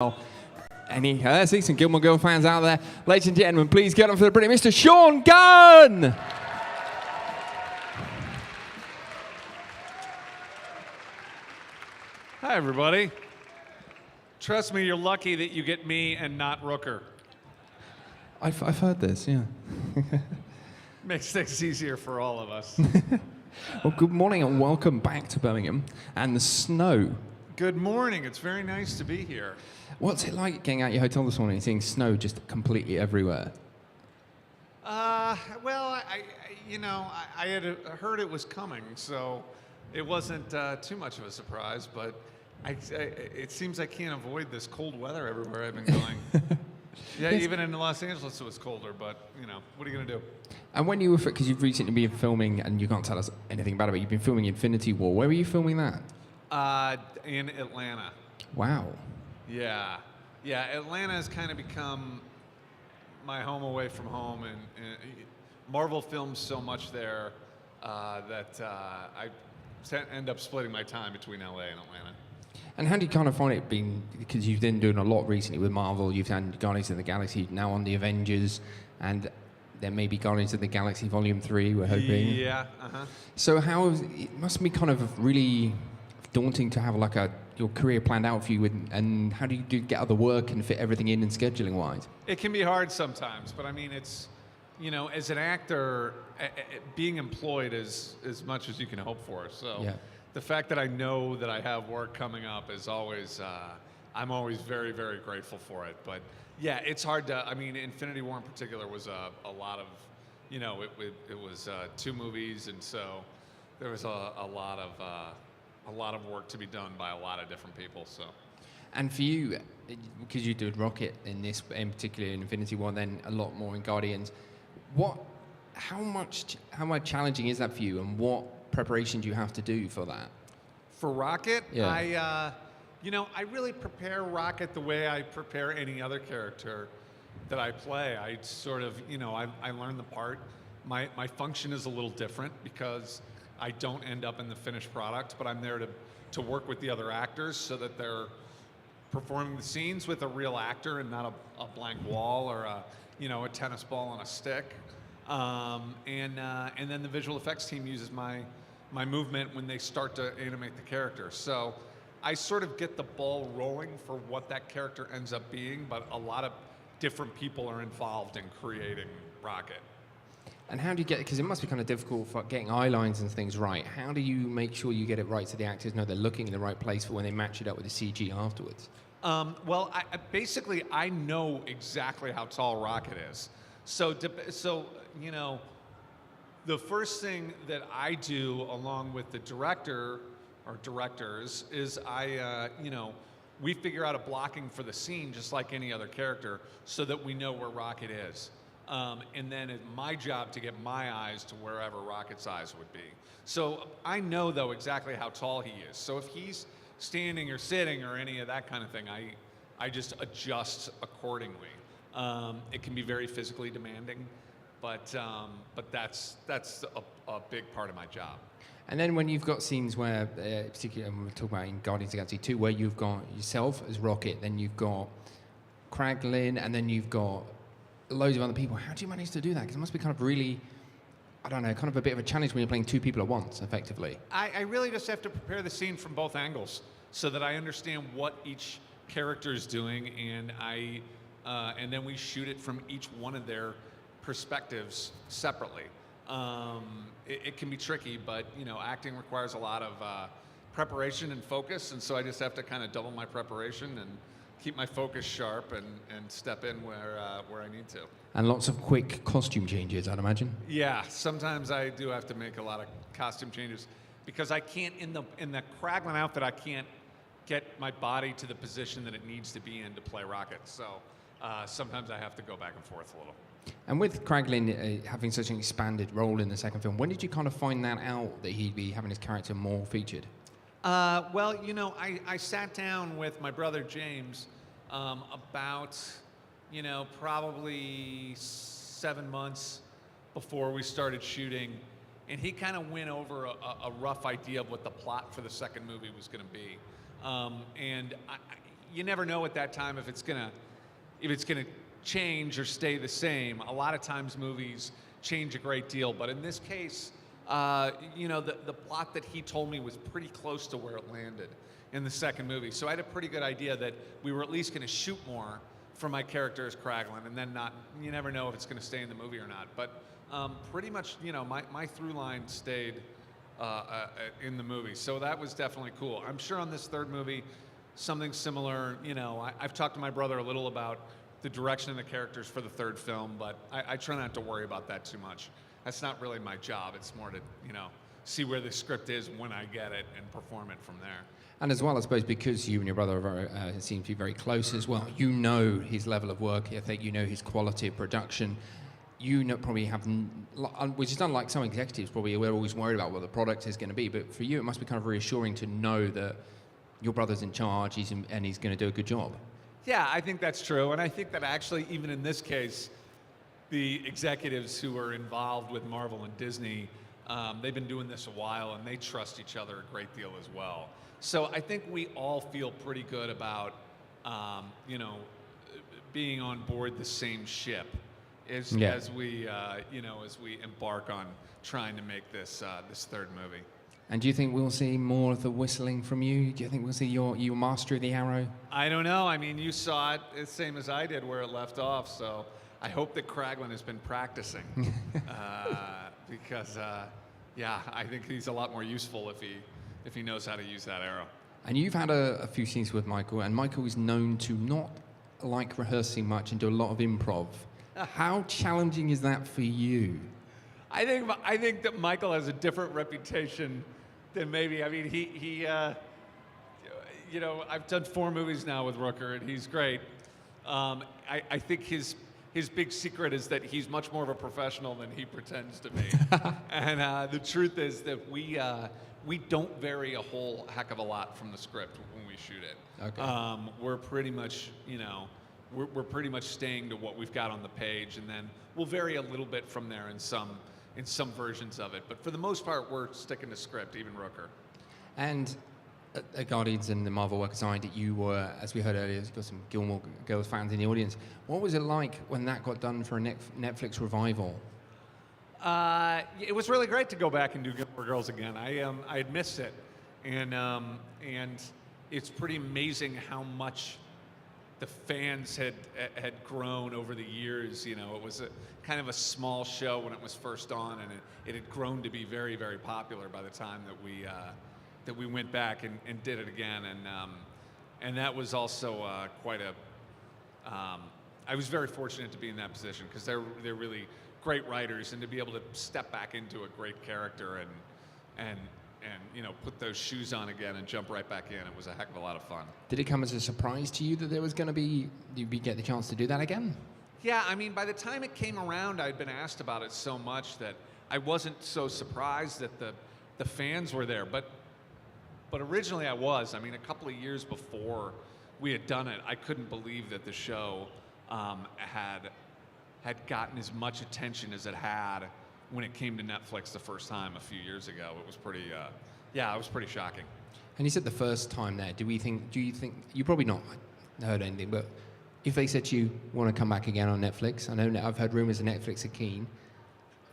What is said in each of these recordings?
I see some Gilmore Girl fans out there. Ladies and gentlemen, please get up for the brilliant Mr. Sean Gunn! Hi, everybody. Trust me, you're lucky that you get me and not Rooker. I've heard this, yeah. Makes things easier for all of us. Well, good morning and welcome back to Birmingham and the snow. Good morning. It's very nice to be here. What's it like getting out your hotel this morning and seeing snow just completely everywhere? Well, I had heard it was coming, so it wasn't too much of a surprise, but it seems I can't avoid this cold weather everywhere I've been going. Yeah, even in Los Angeles it was colder, but, what are you going to do? And when you were, because you've recently been filming, and you can't tell us anything about it, but you've been filming Infinity War. Where were you filming that? In Atlanta. Wow. Yeah, Atlanta has kind of become my home away from home, and Marvel films so much there that I end up splitting my time between LA and Atlanta. And how do you kind of find it being, because you've been doing a lot recently with Marvel, you've had Guardians of the Galaxy, now on the Avengers, and there may be Guardians of the Galaxy Volume 3, we're hoping. Yeah, So it must be kind of really daunting to have like your career planned out for you, and how do you get other work and fit everything in and scheduling wise? It can be hard sometimes, but I mean, it's, as an actor, being employed is as much as you can hope for. So yeah. The fact that I know that I have work coming up is always, I'm always very, very grateful for it. But yeah, it's hard to, Infinity War in particular was a lot of, it was 2 movies, and so there was a lot of work to be done by a lot of different people. So, and for you, because you did Rocket in this, in particular in Infinity War, then a lot more in Guardians. How much challenging is that for you, and what preparation do you have to do for that? For Rocket, yeah. I really prepare Rocket the way I prepare any other character that I play. I sort of, I learn the part. My function is a little different because I don't end up in the finished product, but I'm there to work with the other actors so that they're performing the scenes with a real actor and not a blank wall or a tennis ball on a stick. And then the visual effects team uses my movement when they start to animate the character. So I sort of get the ball rolling for what that character ends up being, but a lot of different people are involved in creating Rocket. And how do you get it? Because it must be kind of difficult for getting eye lines and things right. How do you make sure you get it right so the actors know they're looking in the right place for when they match it up with the CG afterwards? Well, basically, I know exactly how tall Rocket is. So the first thing that I do, along with the director or directors, is we figure out a blocking for the scene just like any other character, so that we know where Rocket is. And then it's my job to get my eyes to wherever Rocket's eyes would be. So I know, though, exactly how tall he is. So if he's standing or sitting or any of that kind of thing, I just adjust accordingly. It can be very physically demanding, but that's a big part of my job. And then when you've got scenes where, particularly, and we'll talk about in Guardians of the Galaxy 2, where you've got yourself as Rocket, then you've got Kraglin, and then you've got loads of other people. How do you manage to do that? Because it must be kind of really, I don't know, kind of a bit of a challenge when you're playing 2 people at once, effectively. I really just have to prepare the scene from both angles so that I understand what each character is doing, and then we shoot it from each one of their perspectives separately. It can be tricky, but acting requires a lot of preparation and focus, and so I just have to kind of double my preparation and keep my focus sharp and step in where I need to. And lots of quick costume changes, I'd imagine. Yeah, sometimes I do have to make a lot of costume changes because I can't, in the Kraglin outfit, I can't get my body to the position that it needs to be in to play Rocket. So sometimes I have to go back and forth a little. And with Kraglin having such an expanded role in the second film, when did you kind of find that out, that he'd be having his character more featured? Well, I sat down with my brother James about, probably 7 months before we started shooting, and he kind of went over a rough idea of what the plot for the second movie was going to be. And you never know at that time if it's gonna change or stay the same. A lot of times movies change a great deal, but in this case, the plot that he told me was pretty close to where it landed in the second movie. So I had a pretty good idea that we were at least going to shoot more for my character as Kraglin, and then not. You never know if it's going to stay in the movie or not. But pretty much, my through line stayed in the movie. So that was definitely cool. I'm sure on this third movie, something similar. I've talked to my brother a little about the direction of the characters for the third film, but I try not to worry about that too much. That's not really my job. It's more to, see where the script is when I get it and perform it from there. And as well, I suppose, because you and your brother are seem to be very close as well, you know his level of work ethic, you know his quality of production. Probably have, which is unlike some executives, probably we're always worried about what the product is going to be. But for you, it must be kind of reassuring to know that your brother's in charge and he's going to do a good job. Yeah, I think that's true. And I think that actually, even in this case, the executives who are involved with Marvel and Disney, they've been doing this a while, and they trust each other a great deal as well. So I think we all feel pretty good about, being on board the same ship as we embark on trying to make this third movie. And do you think we'll see more of the whistling from you? Do you think we'll see your mastery of the arrow? I don't know. I mean, you saw it the same as I did where it left off, so I hope that Kraglin has been practicing because, I think he's a lot more useful if he knows how to use that arrow. And you've had a few scenes with Michael, and Michael is known to not like rehearsing much and do a lot of improv. How challenging is that for you? I think that Michael has a different reputation than maybe. I mean, he I've done 4 movies now with Rooker, and he's great. I think his big secret is that he's much more of a professional than he pretends to be. And the truth is that we don't vary a whole heck of a lot from the script when we shoot it. Okay. We're pretty much, we're pretty much staying to what we've got on the page, and then we'll vary a little bit from there in some versions of it. But for the most part, we're sticking to script, even Rooker. And at Guardians and the Marvel work aside, you were, as we heard earlier, you've got some Gilmore Girls fans in the audience. What was it like when that got done for a Netflix revival? It was really great to go back and do Gilmore Girls again. I had missed it, and it's pretty amazing how much the fans had grown over the years. It was kind of a small show when it was first on, and it had grown to be very, very popular by the time that we went back and did it again. And that was also quite a. I was very fortunate to be in that position because they're really great writers, and to be able to step back into a great character and put those shoes on again and jump right back in. It was a heck of a lot of fun. Did it come as a surprise to you that there was going to be, you'd get the chance to do that again? Yeah, I mean, by the time it came around, I'd been asked about it so much that I wasn't so surprised that the fans were there. But originally I was. I mean, a couple of years before we had done it, I couldn't believe that the show had gotten as much attention as it had when it came to Netflix the first time a few years ago. It was pretty, it was pretty shocking. And you said the first time there, do you think, you probably not heard anything, but if they said to you, want to come back again on Netflix, I know I've heard rumors that Netflix are keen,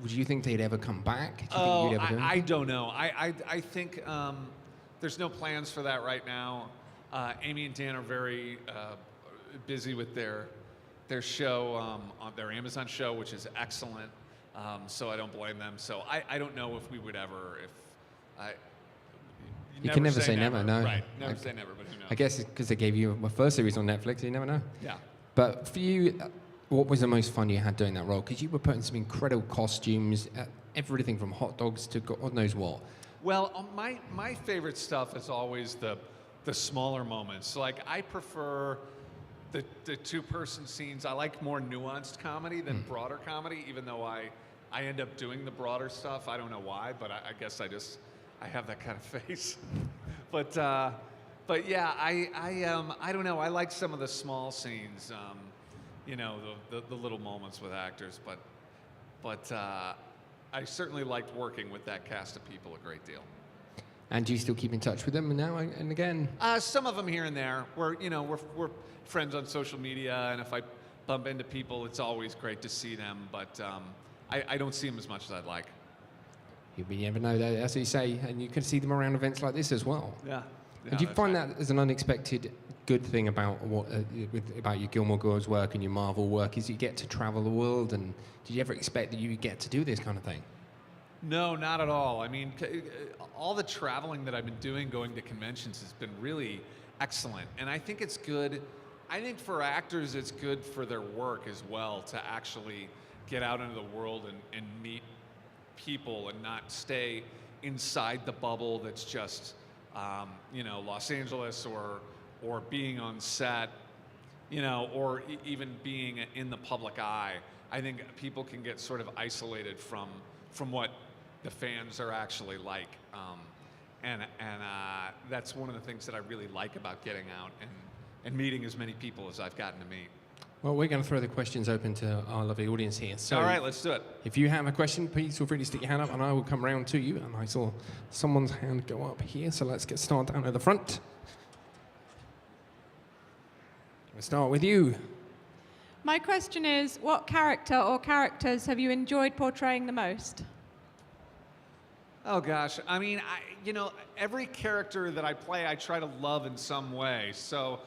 would you think they'd ever come back? Do you think you'd ever do I don't know. I think there's no plans for that right now. Amy and Dan are very busy with their show, on their Amazon show, which is excellent. So I don't blame them. So I don't know if we would ever, You can never say never, no. Right, never say never, but who knows? I guess it's because they gave you a first series on Netflix, you never know. Yeah. But for you, what was the most fun you had doing that role? Because you were putting some incredible costumes, everything from hot dogs to God knows what. Well, my favorite stuff is always the smaller moments. Like, I prefer the two-person scenes. I like more nuanced comedy than broader comedy, even though I end up doing the broader stuff. I don't know why, but I guess I have that kind of face. But yeah, I don't know. I like some of the small scenes, the little moments with actors. But I certainly liked working with that cast of people a great deal. And do you still keep in touch with them now and again? Some of them here and there. We're friends on social media, and if I bump into people, it's always great to see them. But I don't see them as much as I'd like. You never know, though, as you say, and you can see them around events like this as well. Yeah. And do you find that as an unexpected good thing about about your Gilmore Girls work and your Marvel work is you get to travel the world, and did you ever expect that you would get to do this kind of thing? No, not at all. I mean, all the traveling that I've been doing, going to conventions, has been really excellent. And I think it's good. I think for actors, it's good for their work as well to actually get out into the world and meet people and not stay inside the bubble that's just, Los Angeles or being on set, or even being in the public eye. I think people can get sort of isolated from what the fans are actually like, and that's one of the things that I really like about getting out and meeting as many people as I've gotten to meet. Well, we're going to throw the questions open to our lovely audience here. So all right, let's do it. If you have a question, please feel free to stick your hand up and I will come round to you. And I saw someone's hand go up here, so let's get started down at the front. We'll start with you. My question is, what character or characters have you enjoyed portraying the most? Oh gosh, I mean, every character that I play, I try to love in some way. So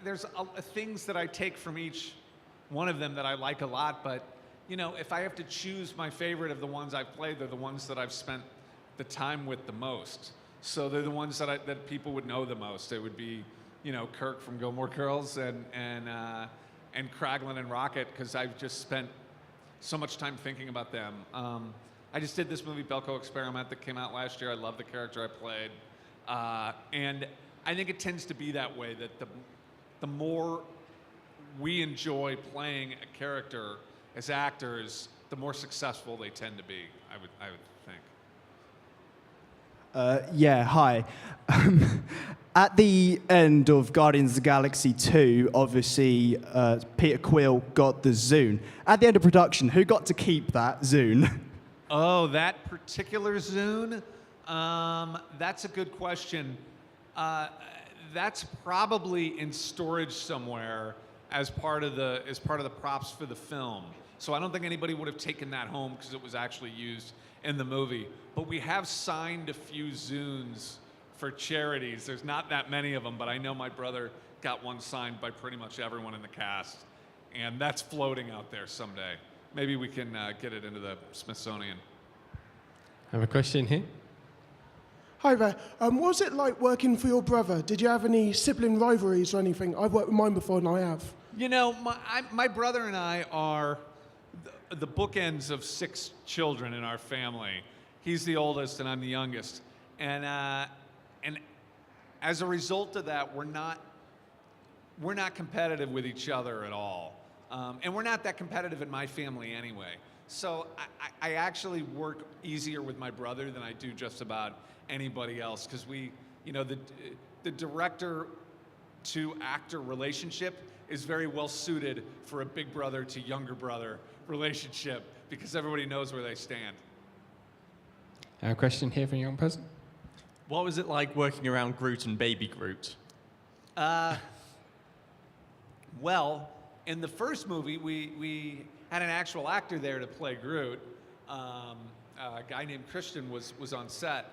there's things that I take from each one of them that I like a lot, but if I have to choose my favorite of the ones I've played, they're the ones that I've spent the time with the most. So they're the ones that people would know the most. It would be, Kirk from Gilmore Girls and Kraglin and Rocket, because I've just spent so much time thinking about them. I just did this movie, Belko Experiment, that came out last year. I love the character I played. And I think it tends to be that way, that the more we enjoy playing a character as actors, the more successful they tend to be, I would think. Yeah, hi. At the end of Guardians of the Galaxy 2, obviously, Peter Quill got the Zune. At the end of production, who got to keep that Zune? Oh, that particular Zune? That's a good question. That's probably in storage somewhere as part of the props for the film. So I don't think anybody would have taken that home because it was actually used in the movie. But we have signed a few Zunes for charities. There's not that many of them, but I know my brother got one signed by pretty much everyone in the cast. And that's floating out there someday. Maybe we can get it into the Smithsonian. I have a question here. Hi there. What was it like working for your brother? Did you have any sibling rivalries or anything? I've worked with mine before and I have. My brother and I are the bookends of 6 children in our family. He's the oldest and I'm the youngest. And as a result of that, we're not competitive with each other at all. And we're not that competitive in my family anyway. So I actually work easier with my brother than I do just about anybody else, because the director to actor relationship is very well suited for a big brother to younger brother relationship, because everybody knows where they stand. A question here from a young person. What was it like working around Groot and Baby Groot? Well, in the first movie, we had an actual actor there to play Groot. A guy named Christian was on set,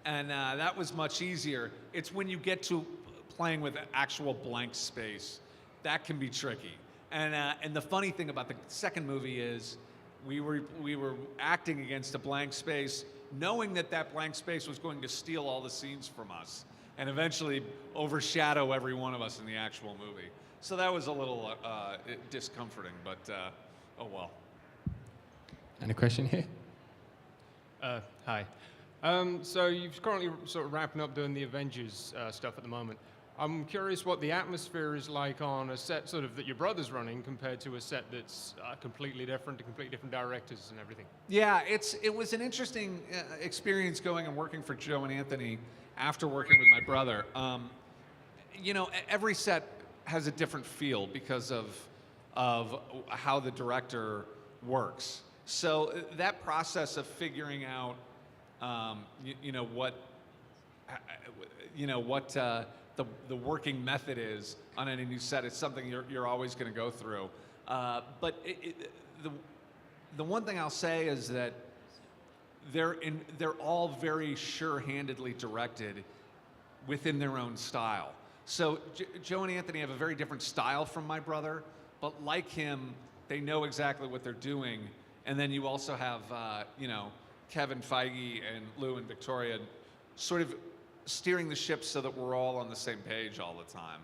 and that was much easier. It's when you get to playing with actual blank space that can be tricky. And the funny thing about the second movie is we were acting against a blank space, knowing that blank space was going to steal all the scenes from us and eventually overshadow every one of us in the actual movie. So that was a little discomforting, but oh well. And a question here. Hi. So you're currently sort of wrapping up doing the Avengers stuff at the moment. I'm curious what the atmosphere is like on a set sort of that your brother's running compared to a set that's completely different, to completely different directors and everything. Yeah, it was an interesting experience going and working for Joe and Anthony after working with my brother. Every set has a different feel because of how the director works. So that process of figuring out, what the working method is on any new set. It's something you're always going to go through. But the one thing I'll say is that they're all very sure-handedly directed within their own style. So Joe and Anthony have a very different style from my brother, but like him, they know exactly what they're doing. And then you also have, Kevin Feige and Lou and Victoria sort of steering the ship so that we're all on the same page all the time.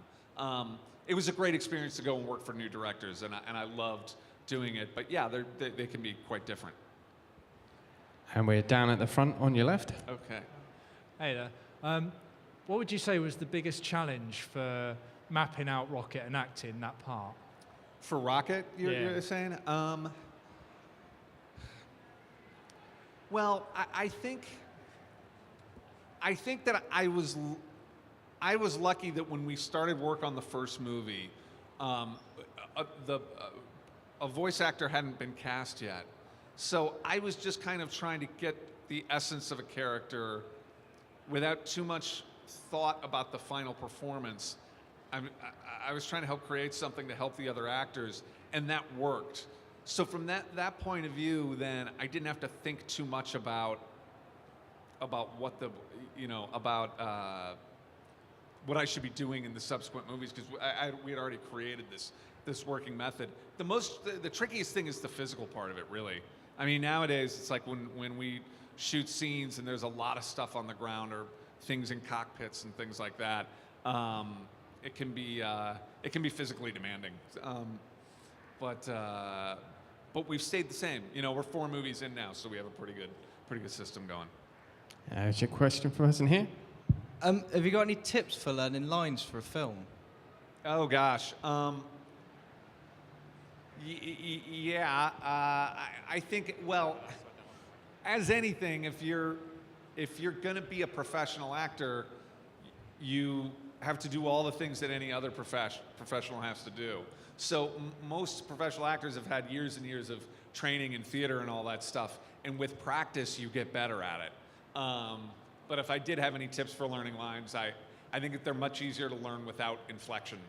It was a great experience to go and work for new directors, and I loved doing it. But yeah, they can be quite different. And we're down at the front on your left. Okay. Hey there. What would you say was the biggest challenge for mapping out Rocket and acting that part? For Rocket, you're saying? Well, I think that I was lucky that when we started work on the first movie, a voice actor hadn't been cast yet. So I was just kind of trying to get the essence of a character without too much thought about the final performance. I was trying to help create something to help the other actors, and that worked. So from that point of view, then I didn't have to think too much about what what I should be doing in the subsequent movies, because we had already created this working method. The trickiest thing is the physical part of it, really. I mean, nowadays it's like when we shoot scenes and there's a lot of stuff on the ground or things in cockpits and things like that. It can be physically demanding. But we've stayed the same. We're 4 movies in now, so we have a pretty good system going. There's your question for us in here. Have you got any tips for learning lines for a film? Oh gosh. Yeah. I think, well, as anything, if you're going to be a professional actor, you have to do all the things that any other professional has to do. So most professional actors have had years and years of training in theater and all that stuff, and with practice, you get better at it. But if I did have any tips for learning lines, I think that they're much easier to learn without inflection.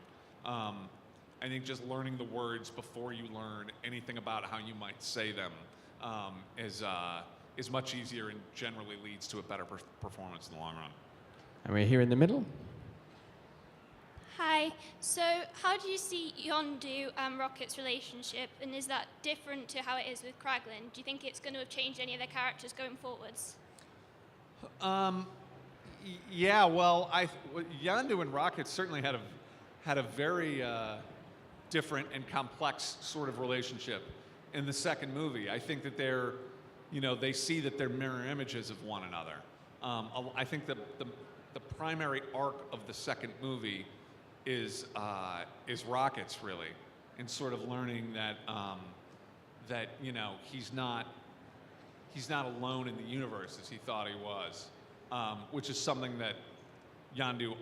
I think just learning the words before you learn anything about how you might say them is much easier and generally leads to a better performance in the long run. And we're here in the middle. Hi. So how do you see Yondu and Rocket's relationship, and is that different to how it is with Kraglin? Do you think it's going to have changed any of their characters going forwards? Yeah, well, Yondu and Rocket certainly had a very different and complex sort of relationship in the second movie. I think that they see that they're mirror images of one another. I think the primary arc of the second movie is Rocket's, really, and sort of learning that he's not alone in the universe as he thought he was, which is something that Yondu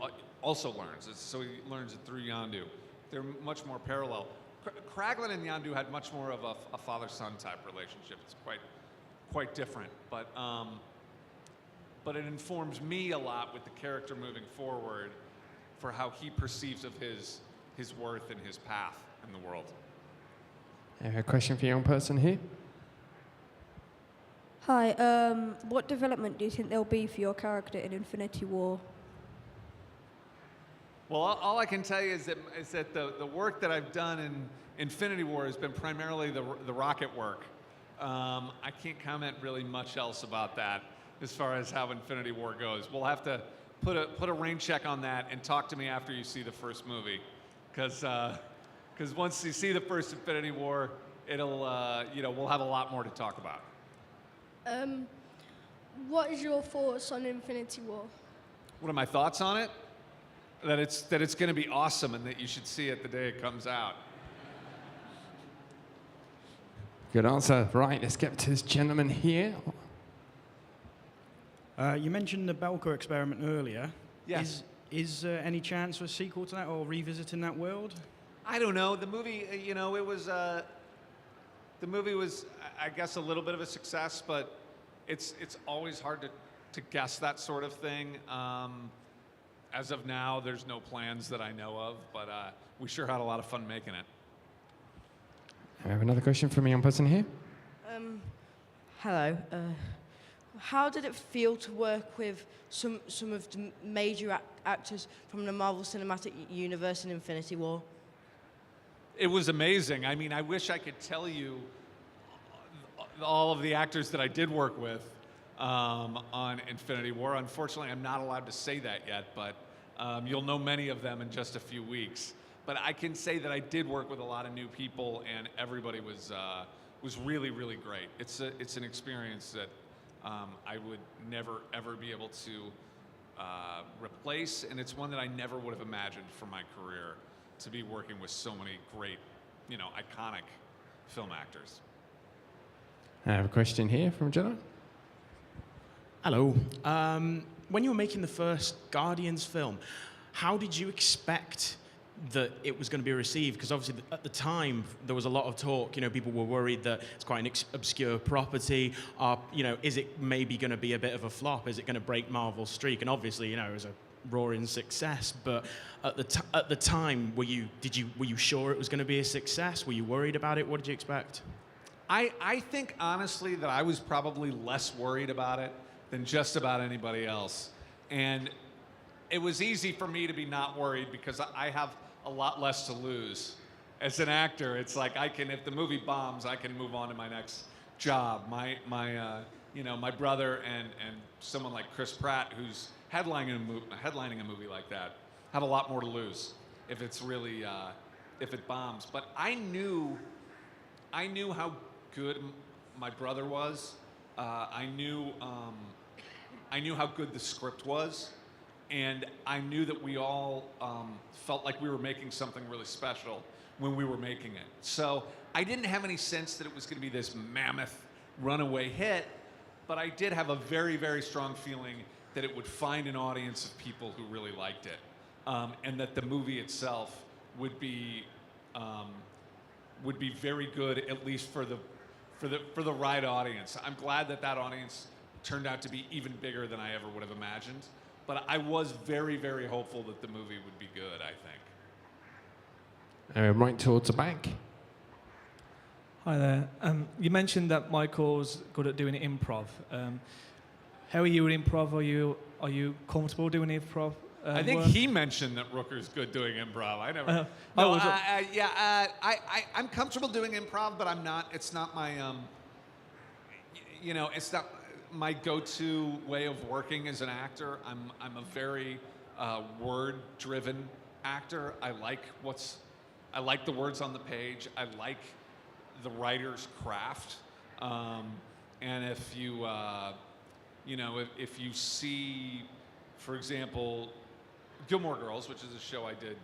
also learns. So he learns it through Yondu. They're much more parallel. Kraglin and Yondu had much more of a father-son type relationship. It's quite different, but it informs me a lot with the character moving forward for how he perceives of his worth and his path in the world. A question for a young person here. Hi, what development do you think there'll be for your character in Infinity War? Well, all I can tell you is that the work that I've done in Infinity War has been primarily the rocket work. I can't comment really much else about that as far as how Infinity War goes. We'll have to put a rain check on that and talk to me after you see the first movie, because once you see the first Infinity War, it'll we'll have a lot more to talk about. What is your thoughts on Infinity War? What are my thoughts on it? That it's going to be awesome and that you should see it the day it comes out. Good answer. Right, let's get to this gentleman here. You mentioned the Belko experiment earlier. Yes. Is any chance for a sequel to that or revisiting that world? I don't know. The movie, the movie was, I guess, a little bit of a success, but it's always hard guess that sort of thing. As of now, there's no plans that I know of, but we sure had a lot of fun making it. I have another question from a young person here. Hello. How did it feel to work with some of the major actors from the Marvel Cinematic Universe in Infinity War? It was amazing. I mean, I wish I could tell you all of the actors that I did work with on Infinity War. Unfortunately, I'm not allowed to say that yet, but you'll know many of them in just a few weeks. But I can say that I did work with a lot of new people, and everybody was really, really great. It's an experience that I would never, ever be able to replace, and it's one that I never would have imagined for my career, to be working with so many great, iconic film actors. I have a question here from Jenna. Hello. When you were making the first Guardians film, how did you expect that it was going to be received? Because obviously at the time there was a lot of talk. People were worried that it's quite an obscure property. Is it maybe going to be a bit of a flop? Is it going to break Marvel's streak? And obviously, it was a roaring success. But at the time, were you sure it was going to be a success? Were you worried about it? What did you expect? I think honestly that I was probably less worried about it than just about anybody else. And it was easy for me to be not worried because I have a lot less to lose. As an actor, it's like if the movie bombs, I can move on to my next job. My brother and someone like Chris Pratt, who's headlining a movie like that, have a lot more to lose if it's really if it bombs. But I knew how good my brother was. I knew how good the script was. And I knew that we all felt like we were making something really special when we were making it. So I didn't have any sense that it was going to be this mammoth runaway hit, but I did have a very, very strong feeling that it would find an audience of people who really liked it, and that the movie itself would be very good, at least for the right audience. I'm glad that audience turned out to be even bigger than I ever would have imagined. But I was very, very hopeful that the movie would be good, I think. Right towards the back. Hi there. You mentioned that Michael's good at doing improv. How are you at improv? Are you comfortable doing improv? I think he mentioned that Rooker's good doing improv. I never. I'm comfortable doing improv, but I'm not. It's not my. It's not my go-to way of working as an actor. I'm a very word-driven actor. I like the words on the page. I like the writer's craft. And if you if you see, for example, Gilmore Girls, which is a show I did,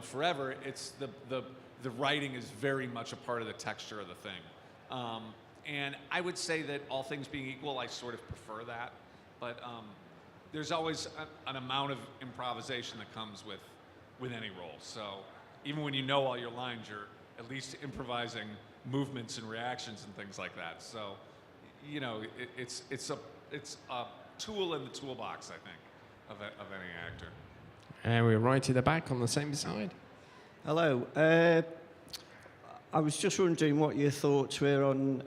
forever, it's the writing is very much a part of the texture of the thing. And I would say that all things being equal, I sort of prefer that. But there's always an amount of improvisation that comes with any role. So even when you know all your lines, you're at least improvising movements and reactions and things like that. So, it's a tool in the toolbox, I think, of any actor. And we're right at the back on the same side. Hello. I was just wondering what your thoughts were on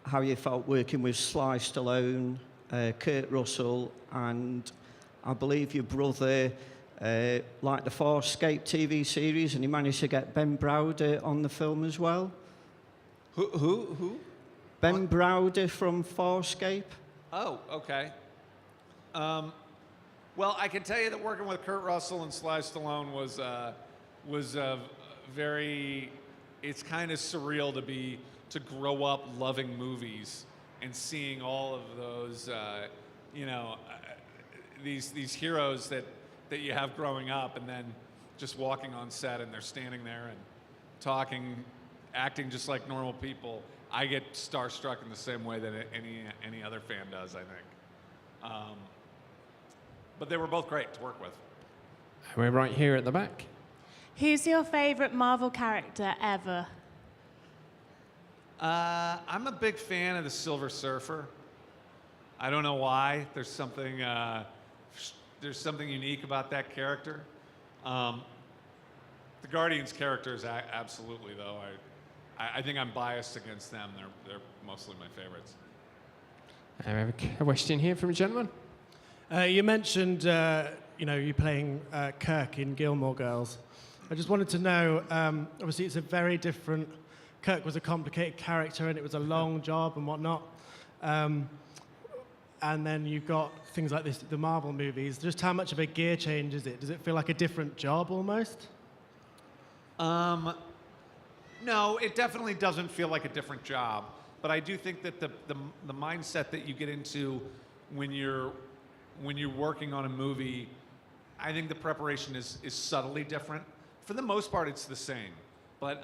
how you felt working with Sly Stallone, Kurt Russell, and I believe your brother liked the Farscape TV series, and he managed to get Ben Browder on the film as well. Who? Ben Browder from Farscape. Oh, okay. Well, I can tell you that working with Kurt Russell and Sly Stallone was very. It's kind of surreal to grow up loving movies and seeing all of those, these heroes that you have growing up, and then just walking on set and they're standing there and talking, acting just like normal people. I get starstruck in the same way that any other fan does, I think. But they were both great to work with. We're right here at the back. Who's your favorite Marvel character ever? I'm a big fan of the Silver Surfer. I don't know why. There's something unique about that character. The Guardians characters, absolutely though. I think I'm biased against them. They're mostly my favorites. I have a question here from a gentleman. You mentioned, you playing Kirk in Gilmore Girls. I just wanted to know, obviously it's a very different, Kirk was a complicated character and it was a long job and whatnot. And then you've got things like this, the Marvel movies. Just how much of a gear change is it? Does it feel like a different job almost? No, it definitely doesn't feel like a different job. But I do think that the mindset that you get into when you're working on a movie, I think the preparation is subtly different. For the most part, it's the same. But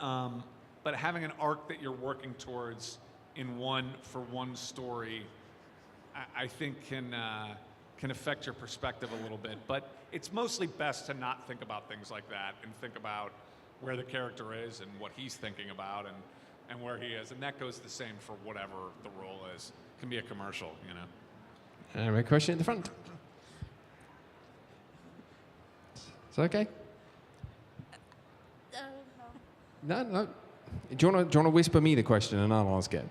having an arc that you're working towards for one story, I think can affect your perspective a little bit. But it's mostly best to not think about things like that and think about where the character is and what he's thinking about and where he is. And that goes the same for whatever the role is. It can be a commercial, you know. A question at the front. Is that okay? No. No. Do you want to whisper me the question and I'll ask it?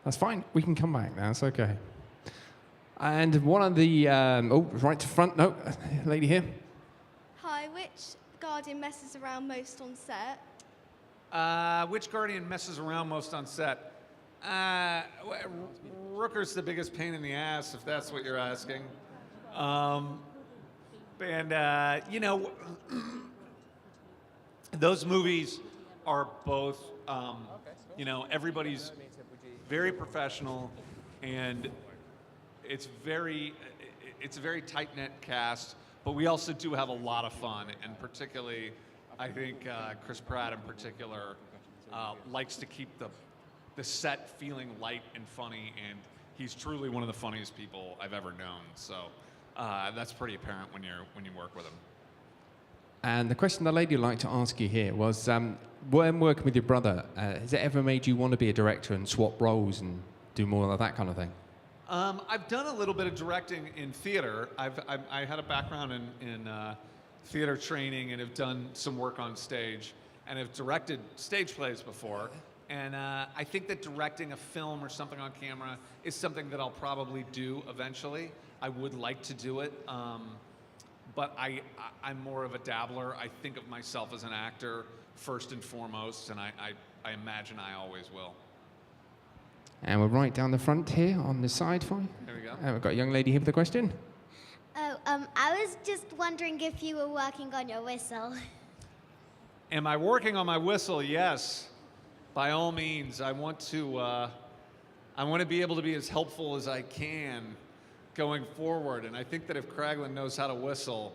That's fine. We can come back now. It's okay. And one of the right to front. No, lady here. Hi, which Guardian messes around most on set? Which Guardian messes around most on set? Rooker's the biggest pain in the ass, if that's what you're asking. Those movies are both, everybody's very professional, and it's a very tight-knit cast, but we also do have a lot of fun, and particularly, I think Chris Pratt in particular likes to keep the set feeling light and funny, and he's truly one of the funniest people I've ever known. So that's pretty apparent when you work with him. And the question the lady would like to ask you here was, when working with your brother, has it ever made you want to be a director and swap roles and do more of that kind of thing? I've done a little bit of directing in theater. I had a background in theater training and have done some work on stage and have directed stage plays before. And I think that directing a film or something on camera is something that I'll probably do eventually. I would like to do it, but I'm more of a dabbler. I think of myself as an actor first and foremost, and I imagine I always will. And we're right down the front here on the side for you. There we go. And we've got a young lady here with a question. I was just wondering if you were working on your whistle. Am I working on my whistle? Yes, by all means. I want to be able to be as helpful as I can going forward. And I think that if Kraglin knows how to whistle,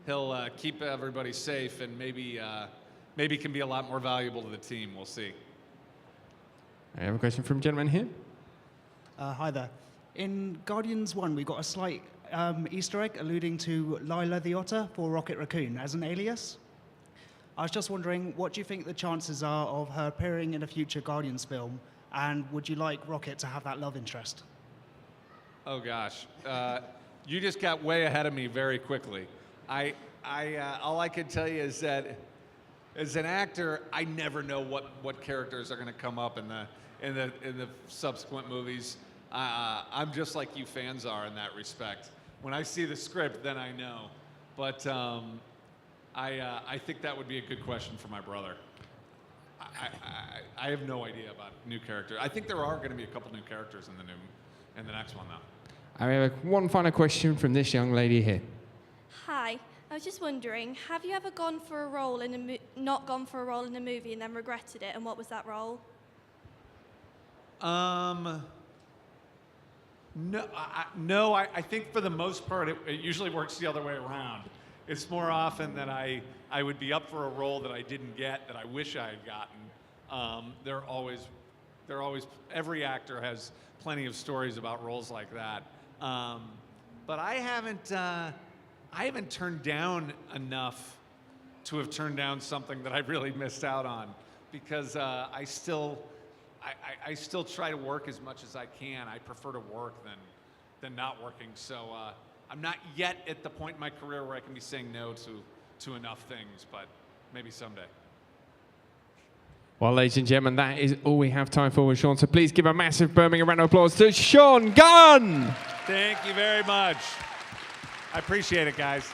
he'll keep everybody safe and maybe can be a lot more valuable to the team. We'll see. I have a question from a gentleman here. Hi there. In Guardians 1, we got a slight Easter egg alluding to Lila the Otter for Rocket Raccoon as an alias. I was just wondering, what do you think the chances are of her appearing in a future Guardians film, and would you like Rocket to have that love interest? Oh gosh, you just got way ahead of me very quickly. All I can tell you is that as an actor, I never know what characters are going to come up in the subsequent movies. I'm just like you fans are in that respect. When I see the script, then I know. But I think that would be a good question for my brother. I have no idea about new character. I think there are going to be a couple new characters in the next one, though. I have one final question from this young lady here. Hi, I was just wondering, have you ever gone for a role not gone for a role in a movie and then regretted it, and what was that role? No, I think for the most part, it usually works the other way around. It's more often that I would be up for a role that I didn't get that I wish I had gotten. Every actor has plenty of stories about roles like that. But I haven't turned down enough to have turned down something that I really missed out on, because I I still try to work as much as I can. I prefer to work than not working. So I'm not yet at the point in my career where I can be saying no to enough things, but maybe someday. Well, ladies and gentlemen, that is all we have time for with Sean. So please give a massive Birmingham round of applause to Sean Gunn. Thank you very much. I appreciate it, guys.